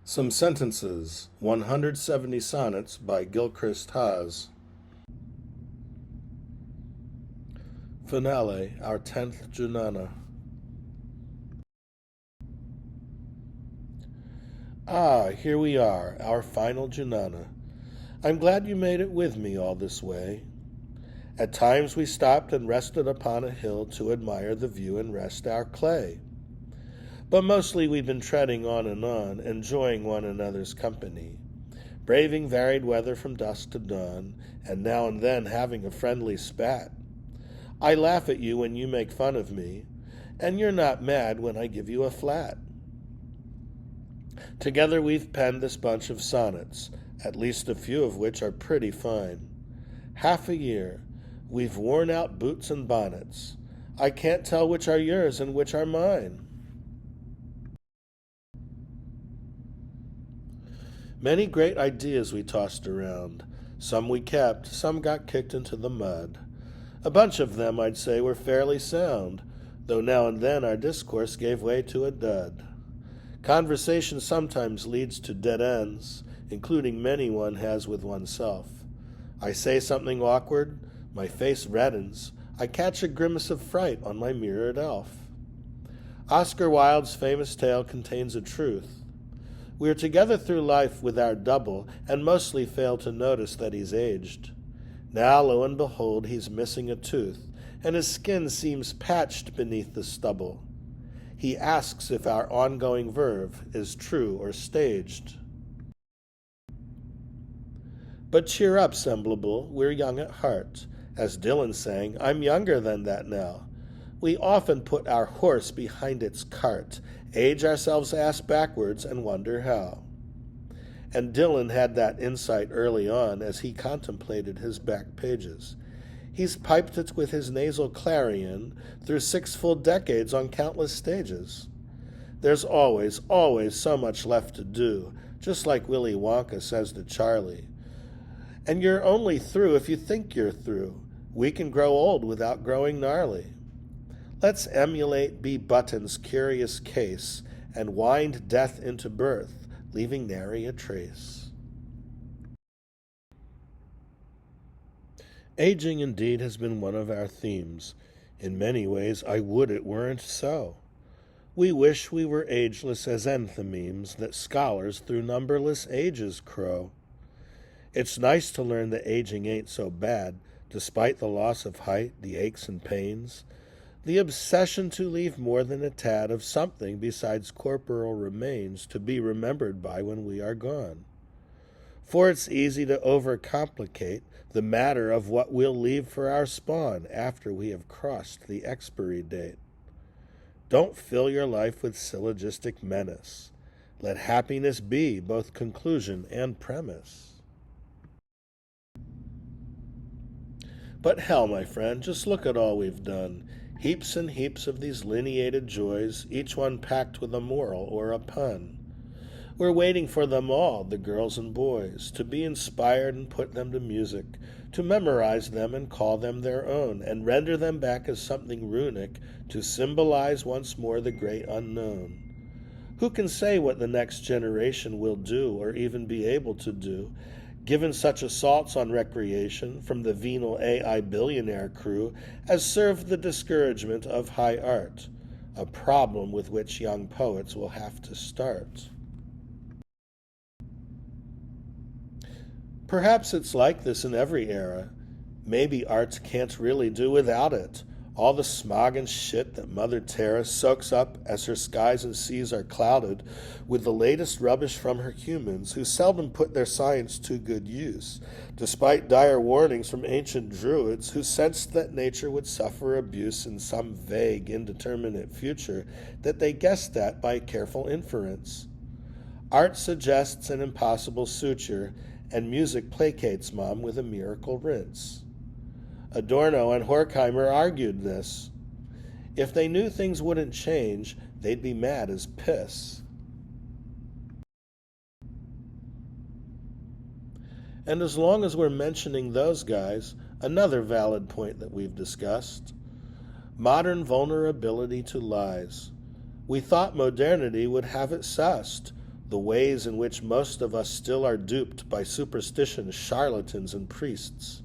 Some Sentences, 170 Sonnets by Gilchrist Haas. Finale, our 10th Junana. Ah, here we are, our final Junana. I'm glad you made it with me all this way. At times we stopped and rested upon a hill to admire the view and rest our clay. But mostly we've been treading on, enjoying one another's company, braving varied weather from dusk to dawn, and now and then having a friendly spat. I laugh at you when you make fun of me, and you're not mad when I give you a flat. Together we've penned this bunch of sonnets, at least a few of which are pretty fine. Half a year, we've worn out boots and bonnets. I can't tell which are yours and which are mine. Many great ideas we tossed around. Some we kept, some got kicked into the mud. A bunch of them, I'd say, were fairly sound, though now and then our discourse gave way to a dud. Conversation sometimes leads to dead ends, including many one has with oneself. I say something awkward, my face reddens, I catch a grimace of fright on my mirrored elf. Oscar Wilde's famous tale contains a truth. We are together through life with our double, and mostly fail to notice that he's aged. Now, lo and behold, he's missing a tooth, and his skin seems patched beneath the stubble. He asks if our ongoing verve is true or staged. But cheer up, Semblable, we're young at heart. As Dylan sang, I'm younger than that now. We often put our horse behind its cart, age ourselves ass backwards, and wonder how. And Dylan had that insight early on as he contemplated his back pages. He's piped it with his nasal clarion through 6 full decades on countless stages. There's always, always so much left to do, just like Willy Wonka says to Charlie. And you're only through if you think you're through. We can grow old without growing gnarly. Let's emulate B. Button's curious case and wind death into birth, leaving nary a trace. Aging indeed has been one of our themes. In many ways, I would it weren't so. We wish we were ageless as enthymemes that scholars through numberless ages crow. It's nice to learn that aging ain't so bad, despite the loss of height, the aches and pains, the obsession to leave more than a tad of something besides corporal remains to be remembered by when we are gone. For it's easy to overcomplicate the matter of what we'll leave for our spawn after we have crossed the expiry date. Don't fill your life with syllogistic menace. Let happiness be both conclusion and premise. But hell, my friend, just look at all we've done. Heaps and heaps of these lineated joys, each one packed with a moral or a pun. We're waiting for them all, the girls and boys, to be inspired and put them to music, to memorize them and call them their own, and render them back as something runic to symbolize once more the great unknown. Who can say what the next generation will do or even be able to do, given such assaults on recreation from the venal AI billionaire crew as served the discouragement of high art, a problem with which young poets will have to start. Perhaps it's like this in every era. Maybe art can't really do without it. All the smog and shit that Mother Terra soaks up as her skies and seas are clouded with the latest rubbish from her humans who seldom put their science to good use, despite dire warnings from ancient druids who sensed that nature would suffer abuse in some vague, indeterminate future that they guessed at by careful inference. Art suggests an impossible suture, and music placates Mom with a miracle rinse. Adorno and Horkheimer argued this. If they knew things wouldn't change, they'd be mad as piss. And as long as we're mentioning those guys, another valid point that we've discussed. Modern vulnerability to lies. We thought modernity would have it sussed. the ways in which most of us still are duped by superstition, charlatans, and priests.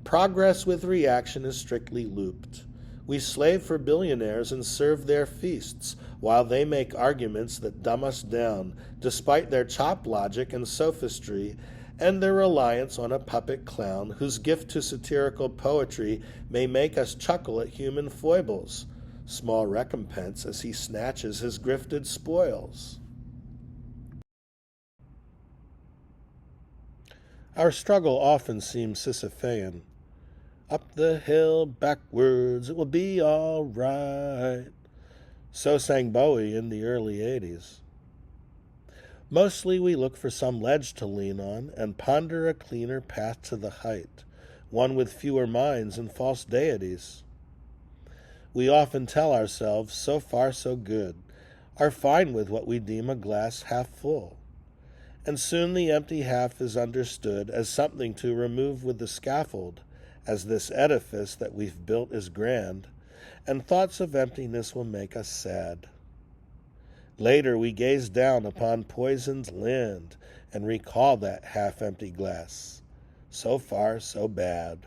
Progress with reaction is strictly looped. We slave for billionaires and serve their feasts, while they make arguments that dumb us down, despite their chop logic and sophistry, and their reliance on a puppet clown whose gift to satirical poetry may make us chuckle at human foibles, small recompense as he snatches his grifted spoils. Our struggle often seems Sisyphean. Up the hill, backwards, it will be all right. So sang Bowie in the early 80s. Mostly we look for some ledge to lean on and ponder a cleaner path to the height, one with fewer minds and false deities. We often tell ourselves, so far so good, are fine with what we deem a glass half full. And soon the empty half is understood as something to remove with the scaffold, as this edifice that we've built is grand, and thoughts of emptiness will make us sad. Later we gaze down upon poisoned land and recall that half-empty glass. So far, so bad.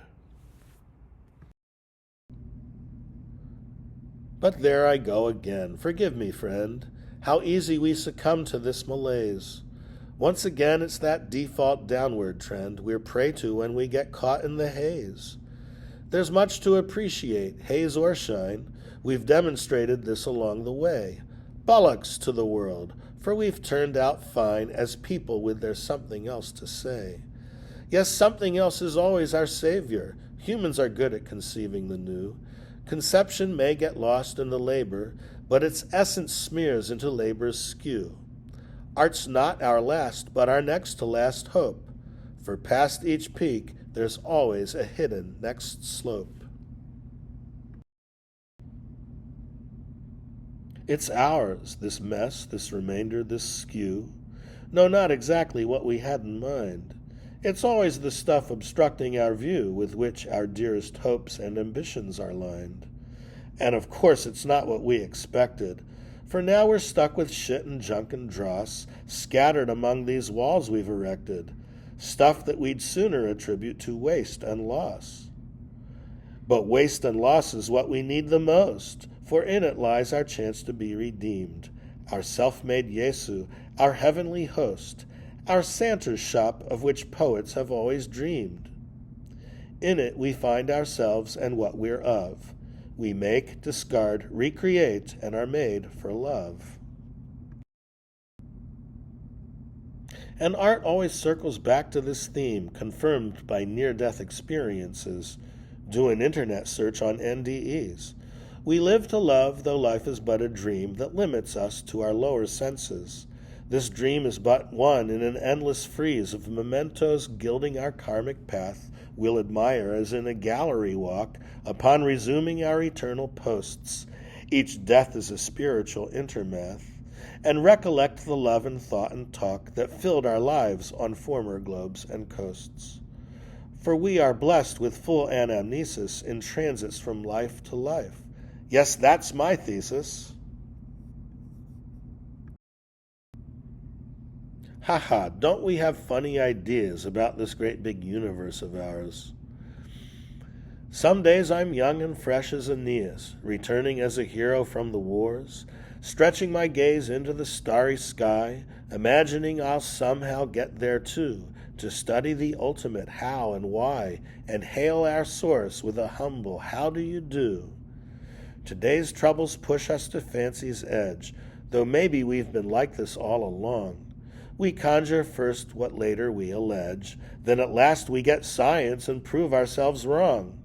But there I go again. Forgive me, friend. How easy we succumb to this malaise. Once again, it's that default downward trend we're prey to when we get caught in the haze. There's much to appreciate, haze or shine. We've demonstrated this along the way. Bollocks to the world, for we've turned out fine as people with their something else to say. Yes, something else is always our savior. Humans are good at conceiving the new. Conception may get lost in the labor, but its essence smears into labor's skew. Art's not our last, but our next to last hope, for past each peak there's always a hidden next slope. It's ours, this mess, this remainder, this skew. No, not exactly what we had in mind. It's always the stuff obstructing our view with which our dearest hopes and ambitions are lined. And of course it's not what we expected, for now we're stuck with shit and junk and dross scattered among these walls we've erected, stuff that we'd sooner attribute to waste and loss. But waste and loss is what we need the most, for in it lies our chance to be redeemed, our self-made Jesu, our heavenly host, our Santa's shop of which poets have always dreamed. In it we find ourselves and what we're of. We make, discard, recreate, and are made for love. And art always circles back to this theme, confirmed by near-death experiences. Do an internet search on NDEs. We live to love, though life is but a dream that limits us to our lower senses. This dream is but one in an endless frieze of mementos gilding our karmic path we'll admire as in a gallery walk upon resuming our eternal posts. Each death is a spiritual intermath, and recollect the love and thought and talk that filled our lives on former globes and coasts. For we are blessed with full anamnesis in transits from life to life. Yes, that's my thesis. Haha, don't we have funny ideas about this great big universe of ours? Some days I'm young and fresh as Aeneas, returning as a hero from the wars, stretching my gaze into the starry sky, imagining I'll somehow get there too, to study the ultimate how and why, and hail our source with a humble how do you do. Today's troubles push us to fancy's edge, though maybe we've been like this all along. We conjure first what later we allege, then at last we get science and prove ourselves wrong.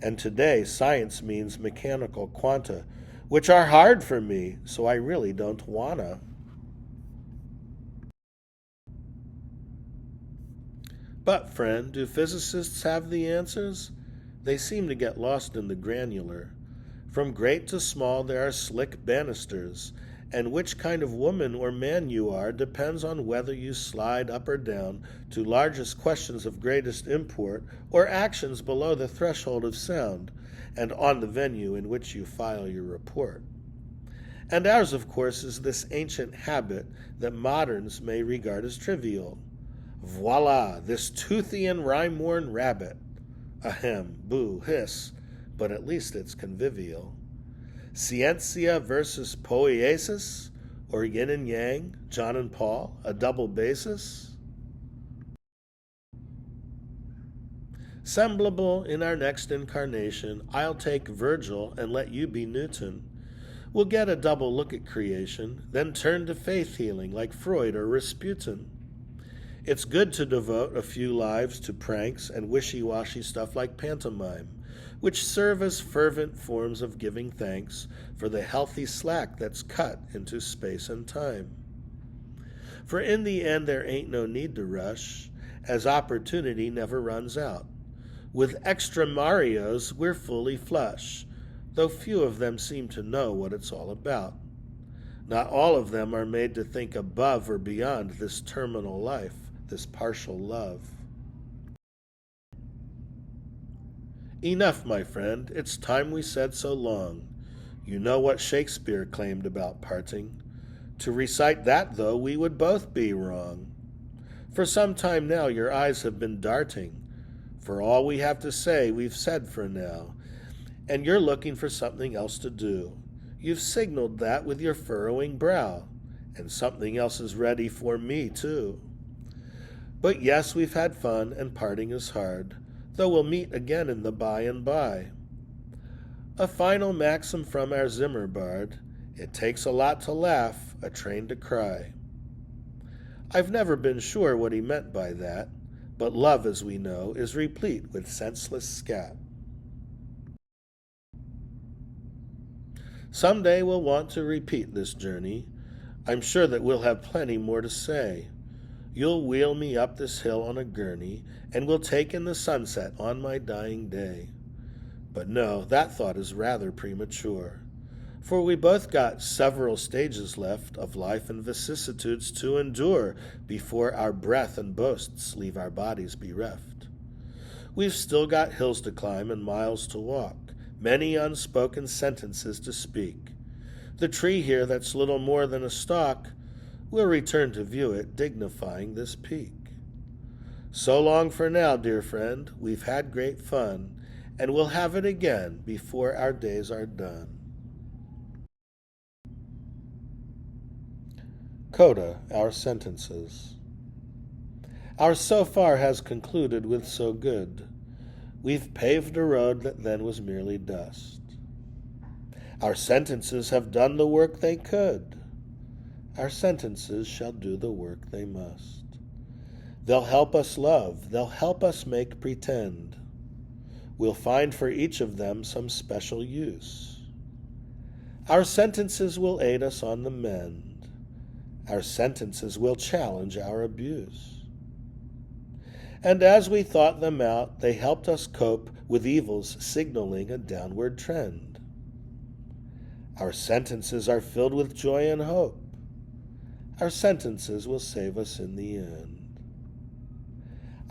And today science means mechanical quanta, which are hard for me, so I really don't wanna. But, friend, do physicists have the answers? They seem to get lost in the granular. From great to small there are slick banisters, and which kind of woman or man you are depends on whether you slide up or down to largest questions of greatest import or actions below the threshold of sound, and on the venue in which you file your report. And ours, of course, is this ancient habit that moderns may regard as trivial. Voila, this toothy and rhyme-worn rabbit. Ahem, boo, hiss, but at least it's convivial. Scientia versus poiesis, or yin and yang, John and Paul, a double basis. Semblable in our next incarnation, I'll take Virgil and let you be Newton. We'll get a double look at creation, then turn to faith healing like Freud or Rasputin. It's good to devote a few lives to pranks and wishy-washy stuff like pantomime, which serve as fervent forms of giving thanks for the healthy slack that's cut into space and time. For in the end there ain't no need to rush, as opportunity never runs out. With extra Marios we're fully flush, though few of them seem to know what it's all about. Not all of them are made to think above or beyond this terminal life, this partial love. Enough, my friend, it's time we said so long. You know what Shakespeare claimed about parting. To recite that, though, we would both be wrong. For some time now your eyes have been darting. For all we have to say, we've said for now. And you're looking for something else to do. You've signaled that with your furrowing brow. And something else is ready for me, too. But yes, we've had fun, and parting is hard, though we'll meet again in the by and by. A final maxim from our Zimmer bard: it takes a lot to laugh, a train to cry. I've never been sure what he meant by that, but love, as we know, is replete with senseless scat. Someday we'll want to repeat this journey. I'm sure that we'll have plenty more to say. You'll wheel me up this hill on a gurney, and we'll take in the sunset on my dying day. But no, that thought is rather premature, for we both got several stages left of life and vicissitudes to endure before our breath and boasts leave our bodies bereft. We've still got hills to climb and miles to walk, many unspoken sentences to speak. The tree here that's little more than a stalk, we'll return to view it, dignifying this peak. So long for now, dear friend. We've had great fun, and we'll have it again before our days are done. Coda, our sentences. Our so far has concluded with so good. We've paved a road that then was merely dust. Our sentences have done the work they could. Our sentences shall do the work they must. They'll help us love, they'll help us make pretend. We'll find for each of them some special use. Our sentences will aid us on the mend. Our sentences will challenge our abuse. And as we thought them out, they helped us cope with evils signaling a downward trend. Our sentences are filled with joy and hope. Our sentences will save us in the end.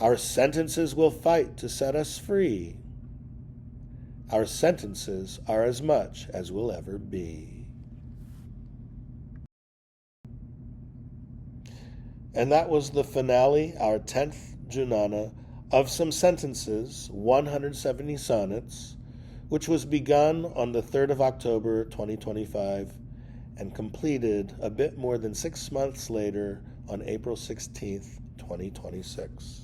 Our sentences will fight to set us free. Our sentences are as much as we'll ever be. And that was the finale, our 10th Junana, of some sentences, 170 sonnets, which was begun on the 3rd of October, 2025, and completed a bit more than 6 months later on April 16th, 2026.